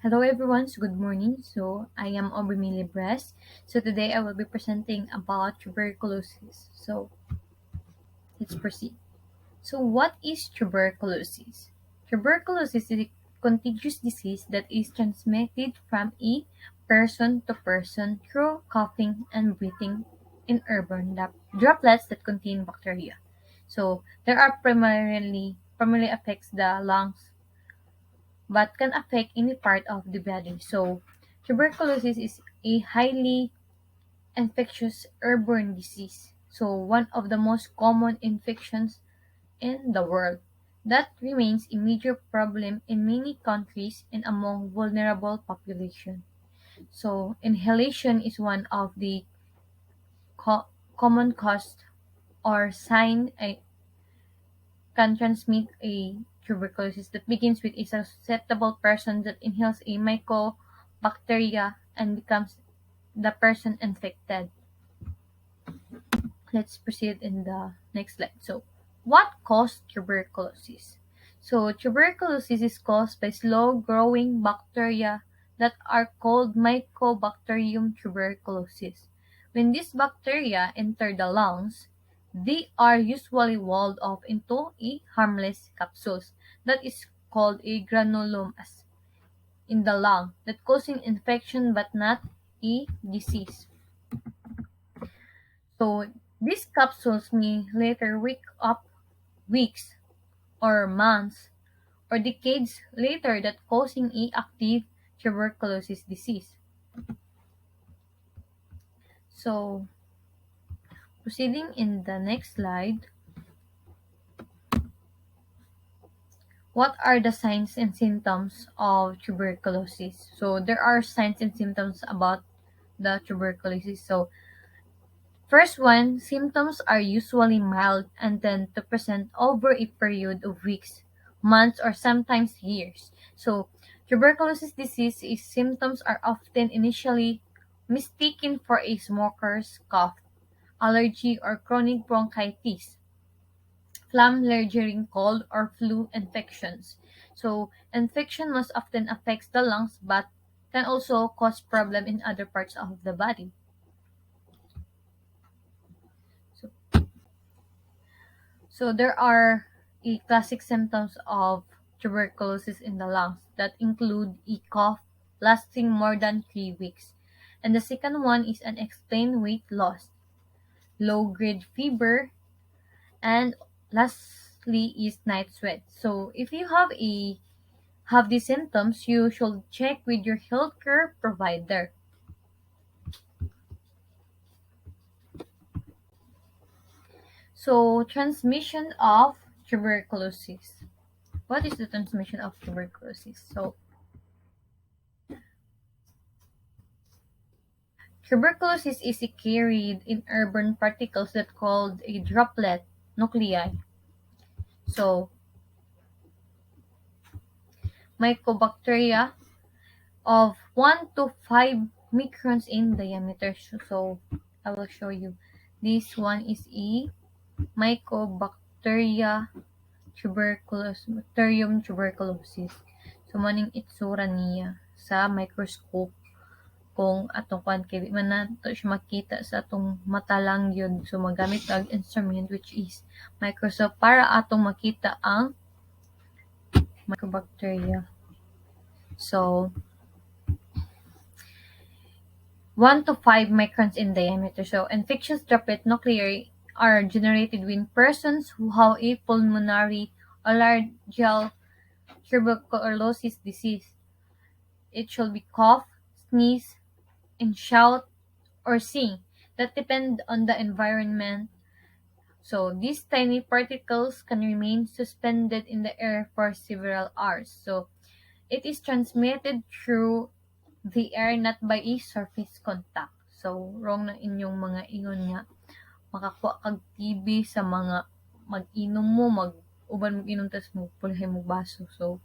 Hello everyone, so good morning. So I am Libres. So today I will be presenting about tuberculosis. So let's proceed. So what is tuberculosis? Tuberculosis is a contagious disease that is transmitted from a person to person through coughing and breathing in urban droplets that contain bacteria. So there are primarily affects the lungs but can affect any part of the body. So, tuberculosis is a highly infectious airborne disease. So, one of the most common infections in the world that remains a major problem in many countries and among vulnerable population. So, inhalation is one of the co- common cause or sign can transmit a tuberculosis that begins with a susceptible person that inhales a mycobacteria and becomes the person infected. Let's proceed in the next slide. So, what caused tuberculosis? So, tuberculosis is caused by slow-growing bacteria that are called Mycobacterium tuberculosis. When these bacteria enter the lungs, they are usually walled off into a harmless capsules that is called a granulomas in the lung that causing infection but not a disease. So these capsules may later wake up weeks or months or decades later that causing a active tuberculosis disease. So proceeding in the next slide, what are the signs and symptoms of tuberculosis? So there are signs and symptoms about the tuberculosis. So first one, symptoms are usually mild and tend to present over a period of weeks, months, or sometimes years. So, tuberculosis disease symptoms are often initially mistaken for a smoker's cough, allergy, or chronic bronchitis, phlegm-lingering cold, or flu infections. So, infection most often affects the lungs but can also cause problem in other parts of the body. So, So there are classic symptoms of tuberculosis in the lungs that include a cough lasting more than 3 weeks. And the second one is unexplained weight loss, low-grade fever, and lastly is night sweat. So if you have these symptoms, you should check with your healthcare provider. So transmission of tuberculosis. What is the transmission of tuberculosis? So tuberculosis is carried in airborne particles that called a droplet nuclei. So, mycobacteria of 1 to 5 microns in diameter. So, I will show you. This one is a mycobacteria bacterium tuberculosis. So, maning itsura niya sa microscope kung atong kuan kay di man nato siya makita sa atong mata lang yun. So magamit og instrument which is microscope para atong makita ang mycobacteria. So 1 to 5 microns in diameter. So infectious droplet nuclei are generated when persons who have a pulmonary allergical tuberculosis disease. It should be cough, sneeze, and shout or sing that depend on the environment. So these tiny particles can remain suspended in the air for several hours. So it is transmitted through the air not by a surface contact. So wrong na inyong mga ingon nga makakuha kag TB sa mga mag-inom mo, uban mag-inom tas mo pulhay mo baso. So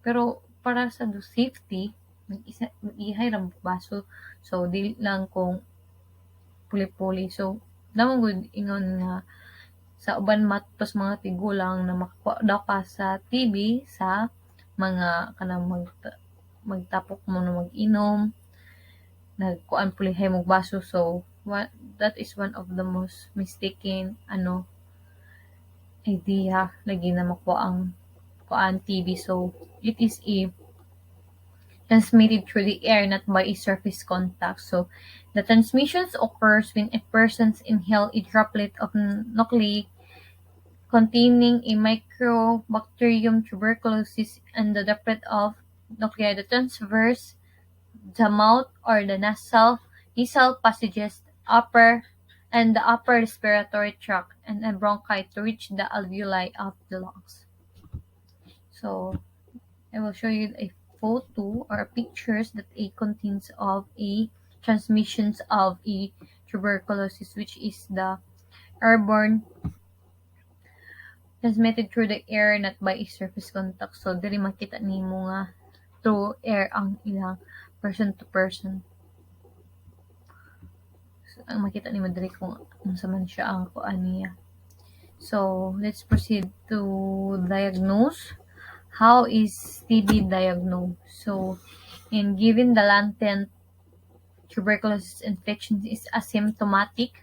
pero para sa safety, mag-ihay ra mo baso. So dili lang kung puli-puli. So namo gud ingon nga sa uban matos mga tigulang na makakuha daw ka sa TB sa mga kanang magtapok mo na mag-inom, nagkuan pulihay mong baso. So, that is one of the most mistaken idea lagi na makuha ang kuan TB. So, it is transmitted through the air, not by a surface contact. So, the transmissions occurs when a person inhale a droplet of nuclei containing a Mycobacterium tuberculosis and the droplet of nuclei that transverse the mouth or the nasal passages upper and the upper respiratory tract and a bronchi to reach the alveoli of the lungs. So I will show you a photo or pictures that a contains of a transmissions of a tuberculosis, which is the airborne transmitted through the air, not by a surface contact. So diri makita nimo nga through air ang ilang person to person. So, ang makita nimo diri kung unsa man siya ang kuan niya. So let's proceed to diagnose. How is TB diagnosed? So in given the latent tuberculosis infection is asymptomatic,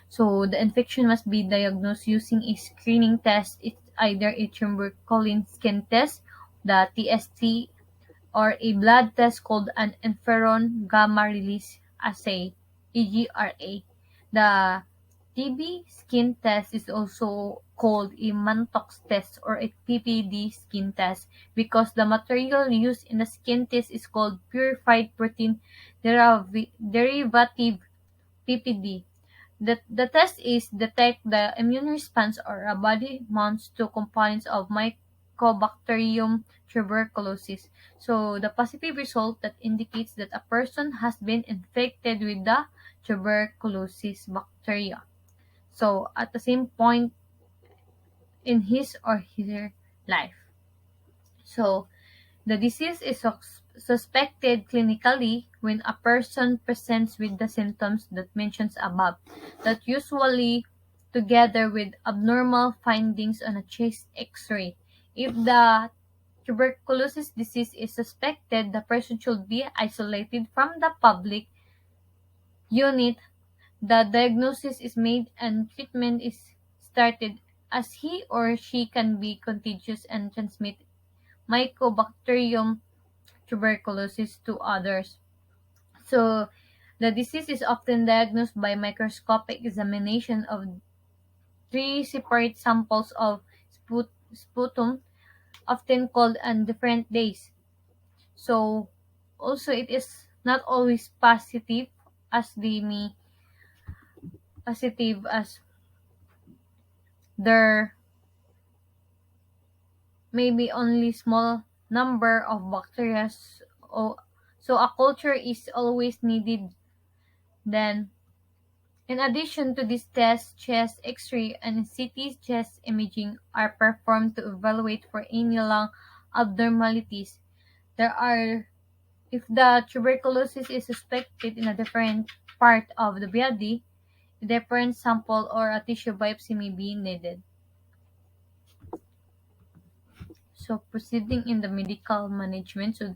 so the infection must be diagnosed using a screening test. It's either a tuberculin skin test, the TST, or a blood test called an interferon gamma release assay, EGRA. The TB skin test is also called a Mantox test or a PPD skin test because the material used in the skin test is called purified protein derivative PPD. The test is detect the immune response or a body response to components of Mycobacterium tuberculosis. So the positive result that indicates that a person has been infected with the tuberculosis bacteria. So at the same point in his or her life. So the disease is suspected clinically when a person presents with the symptoms that mentioned above, that usually together with abnormal findings on a chest X-ray. If the tuberculosis disease is suspected, the person should be isolated from the public unit. The diagnosis is made and treatment is started as he or she can be contagious and transmit Mycobacterium tuberculosis to others. So, the disease is often diagnosed by microscopic examination of 3 separate samples of sputum, often called on different days. So, also it is not always positive as there may be only small number of bacteria. So a culture is always needed. Then, in addition to this test, chest X-ray and CT chest imaging are performed to evaluate for any lung abnormalities. There are, if the tuberculosis is suspected in a different part of the body, a different sample or a tissue biopsy may be needed. So proceeding in the medical management, so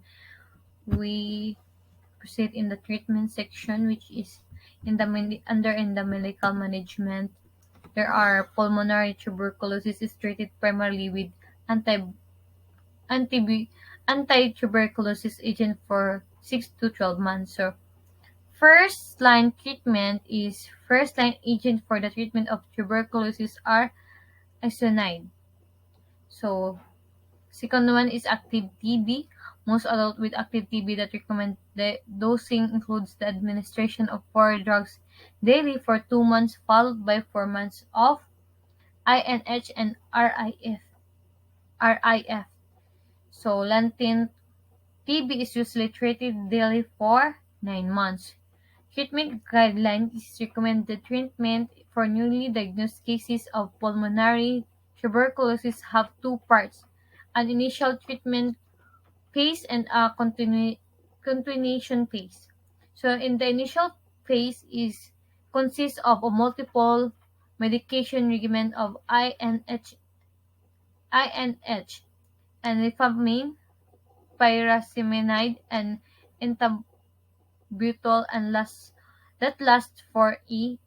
we proceed in the treatment section, which is in the medical management. There are pulmonary tuberculosis is treated primarily with anti anti-tuberculosis agent for 6 to 12 months. So first line agent for the treatment of tuberculosis are isoniazid. So second one is active TB. Most adults with active TB that recommend the dosing includes the administration of 4 drugs daily for 2 months, followed by 4 months of INH and RIF. So latent TB is usually treated daily for 9 months. Treatment guidelines is recommended treatment for newly diagnosed cases of pulmonary tuberculosis have 2 parts: an initial treatment phase and a continuation phase. So in the initial phase consists of a multiple medication regimen of INH and rifampicin pyrazinamide and ethambutol and lasts for 8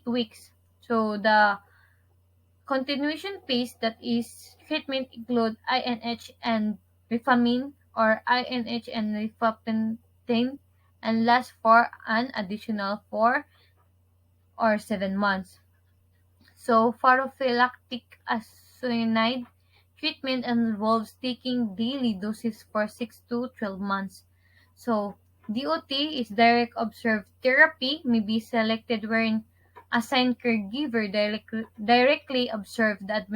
weeks. So the continuation phase, that is treatment, include INH and rifampin or INH and rifampicin, and lasts for an additional 4 or 7 months. So prophylactic cyanide treatment involves taking daily doses for 6 to 12 months. So DOT is direct observed therapy, may be selected wherein assigned caregiver directly observe the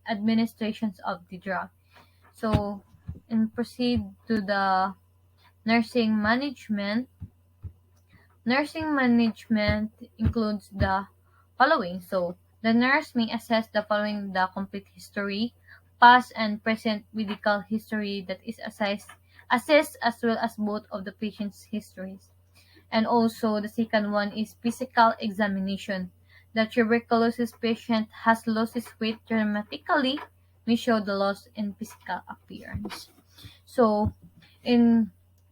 administrations of the drug. So, and proceed to the nursing management. Nursing management includes the following. So, the nurse may assess the following: the complete history, past and present medical history that is assessed, as well as both of the patient's histories. And also, the second one is physical examination. The tuberculosis patient has lost his weight dramatically, may show the loss in physical appearance. So, in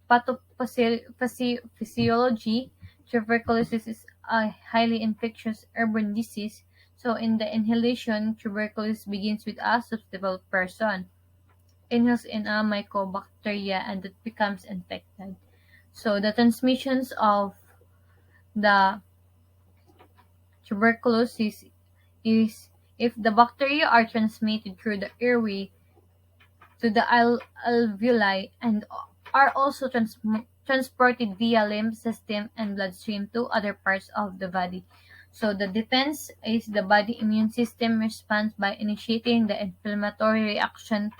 pathophysiology, tuberculosis is a highly infectious airborne disease. So, in the inhalation, tuberculosis begins with a susceptible person, inhales in a mycobacteria, and that becomes infected. So, the transmissions of the tuberculosis is if the bacteria are transmitted through the airway to the alveoli and are also transported via lymph system and bloodstream to other parts of the body. So the defense is the body immune system responds by initiating the inflammatory reaction,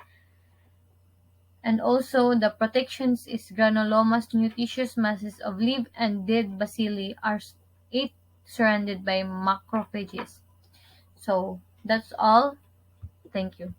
and also the protections is granulomas, new tissues, masses of live and dead bacilli are surrounded by macrophages. So that's all. Thank you.